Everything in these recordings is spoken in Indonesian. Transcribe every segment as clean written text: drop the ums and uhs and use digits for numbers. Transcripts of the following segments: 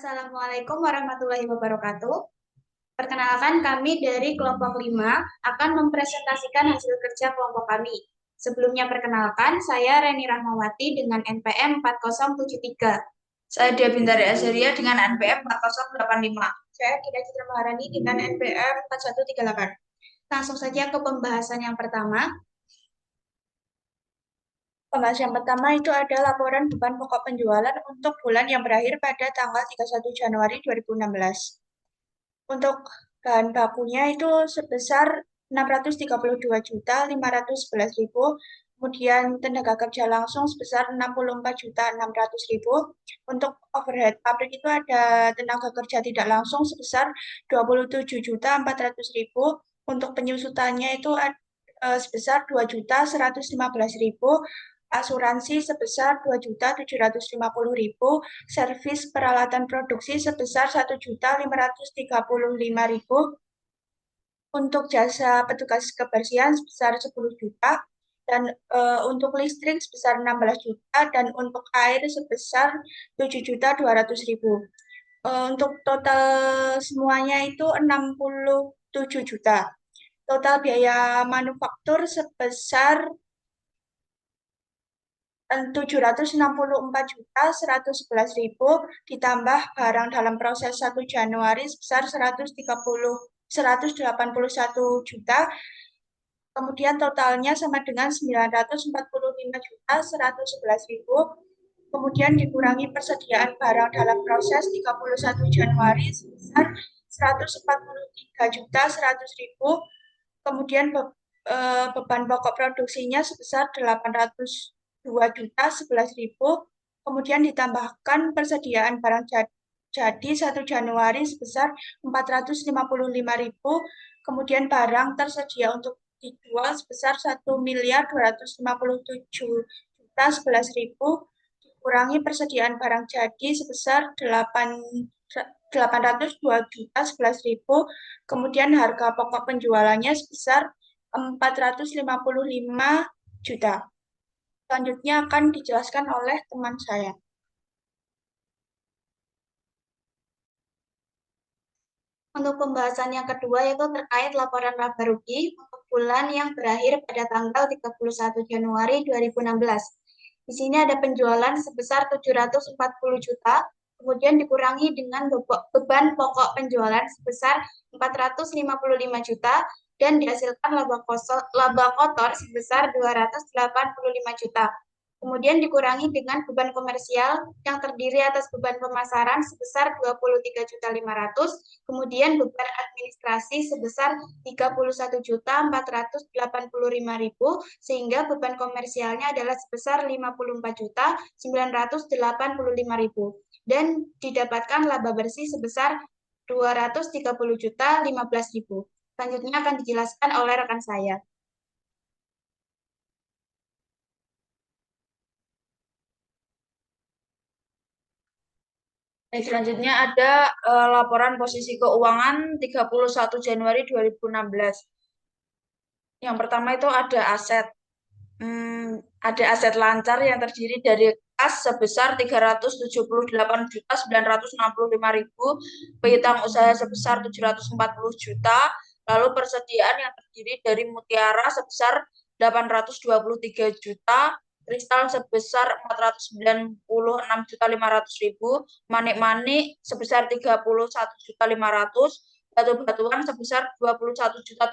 Assalamualaikum warahmatullahi wabarakatuh. Perkenalkan kami dari kelompok 5 akan mempresentasikan hasil kerja kelompok kami. Sebelumnya perkenalkan, saya Reni Rahmawati dengan NPM 4073. Saya Dia Bintari Azaria dengan NPM 4085. Saya Kira Citra Maharani dengan NPM 4138. Langsung saja ke pembahasan yang pertama. Pembahasan yang pertama itu ada laporan beban pokok penjualan untuk bulan yang berakhir pada tanggal 31 Januari 2016. Untuk bahan bakunya itu sebesar 632.511.000, kemudian tenaga kerja langsung sebesar 64.600.000. Untuk overhead pabrik itu ada tenaga kerja tidak langsung sebesar 27.400.000. Untuk penyusutannya itu sebesar 2.115.000, asuransi sebesar 2.750.000, servis peralatan produksi sebesar 1.535.000, untuk jasa petugas kebersihan sebesar 10 juta, dan untuk listrik sebesar 16 juta, dan untuk air sebesar 7.200.000. Untuk total semuanya itu 67 juta. Total biaya manufaktur sebesar 764.111.000, ditambah barang dalam proses 1 Januari sebesar 181 juta. Kemudian totalnya sama dengan 945.111.000. Kemudian dikurangi persediaan barang dalam proses 31 Januari sebesar 143.100.000. Kemudian beban pokok produksinya sebesar 802.011.000. Kemudian ditambahkan persediaan barang jadi 1 Januari sebesar 455.000. Kemudian barang tersedia untuk dijual sebesar 1.257.011.000, dikurangi persediaan barang jadi sebesar 802.011.000. Kemudian harga pokok penjualannya sebesar 455 juta. Selanjutnya akan dijelaskan oleh teman saya. Untuk pembahasan yang kedua yaitu terkait laporan laba rugi untuk bulan yang berakhir pada tanggal 31 Januari 2016. Di sini ada penjualan sebesar 740 juta, kemudian dikurangi dengan beban pokok penjualan sebesar 455 juta, dan dihasilkan laba kotor sebesar 285 juta. Kemudian dikurangi dengan beban komersial yang terdiri atas beban pemasaran sebesar 23.500.000, kemudian beban administrasi sebesar 31.485.000, sehingga beban komersialnya adalah sebesar 54.985.000, dan didapatkan laba bersih sebesar 230.015.000. Selanjutnya akan dijelaskan oleh rekan saya. Selanjutnya ada laporan posisi keuangan 31 Januari 2016. Yang pertama itu ada aset. Ada aset lancar yang terdiri dari kas sebesar 378.965.000, piutang usaha sebesar 740 juta, lalu persediaan yang terdiri dari mutiara sebesar 823 juta, kristal sebesar 496.500.000, manik-manik sebesar 31.500.000, batu-batuan sebesar 21.700.000,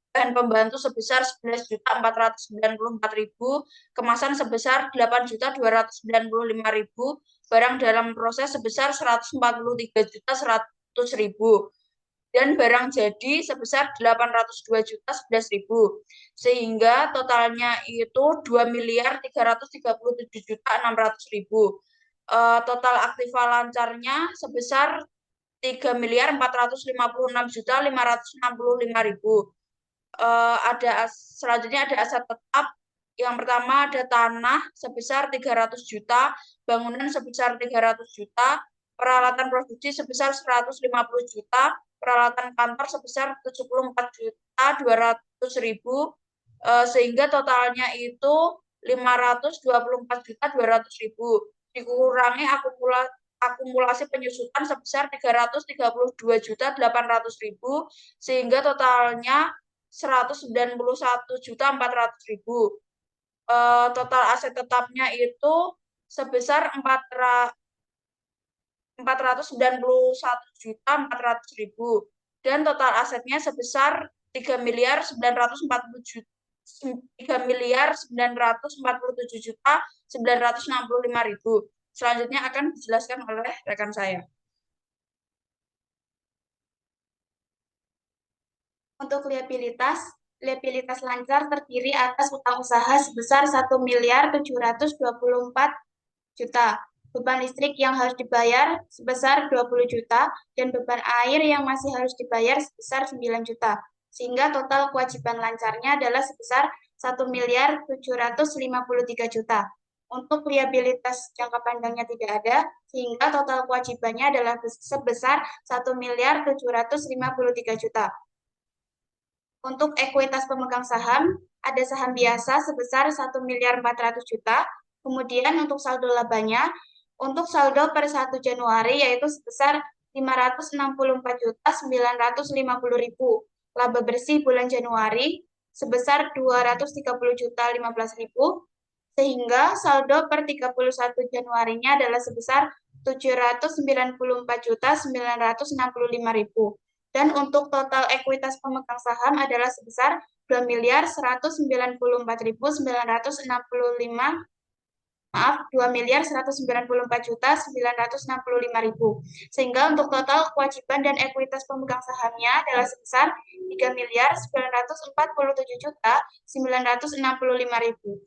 bahan pembantu sebesar 11.494.000, kemasan sebesar 8.295.000, barang dalam proses sebesar 143.100.000, dan barang jadi sebesar 802.011.000, sehingga totalnya itu 2.337.600.000. Total aktiva lancarnya sebesar 3.456.565.000. Selanjutnya ada aset tetap. Yang pertama ada tanah sebesar 300 juta, bangunan sebesar 300 juta, peralatan produksi sebesar 150 juta, peralatan kantor sebesar 74.200.000, sehingga totalnya itu 524.200.000, dikurangi akumulasi penyusutan sebesar 332.800.000 sehingga totalnya 191.400.000. Total aset tetapnya itu sebesar 491.400.000 dan total asetnya sebesar 3.947.965.000. Selanjutnya akan dijelaskan oleh rekan saya. Untuk liabilitas lancar terdiri atas utang usaha sebesar 1.724 juta, beban listrik yang harus dibayar sebesar 20 juta, dan beban air yang masih harus dibayar sebesar 9 juta. Sehingga total kewajiban lancarnya adalah sebesar 1.753 juta. Untuk liabilitas jangka panjangnya tidak ada, sehingga total kewajibannya adalah sebesar 1.753 juta. Untuk ekuitas pemegang saham, ada saham biasa sebesar 1.400.000 juta. Kemudian untuk saldo labanya, untuk saldo per 1 Januari yaitu sebesar 564.950.000. Laba bersih bulan Januari sebesar 230.015.000. Sehingga saldo per 31 Januarinya adalah sebesar 794.965.000. Dan untuk total ekuitas pemegang saham adalah sebesar 2.194.965.000. Sehingga untuk total kewajiban dan ekuitas pemegang sahamnya adalah sebesar 3.947.965.000.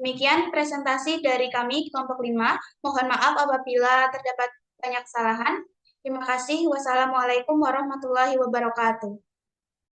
Demikian presentasi dari kami kelompok 5. Mohon maaf apabila terdapat banyak kesalahan. Terima kasih. Wassalamualaikum warahmatullahi wabarakatuh.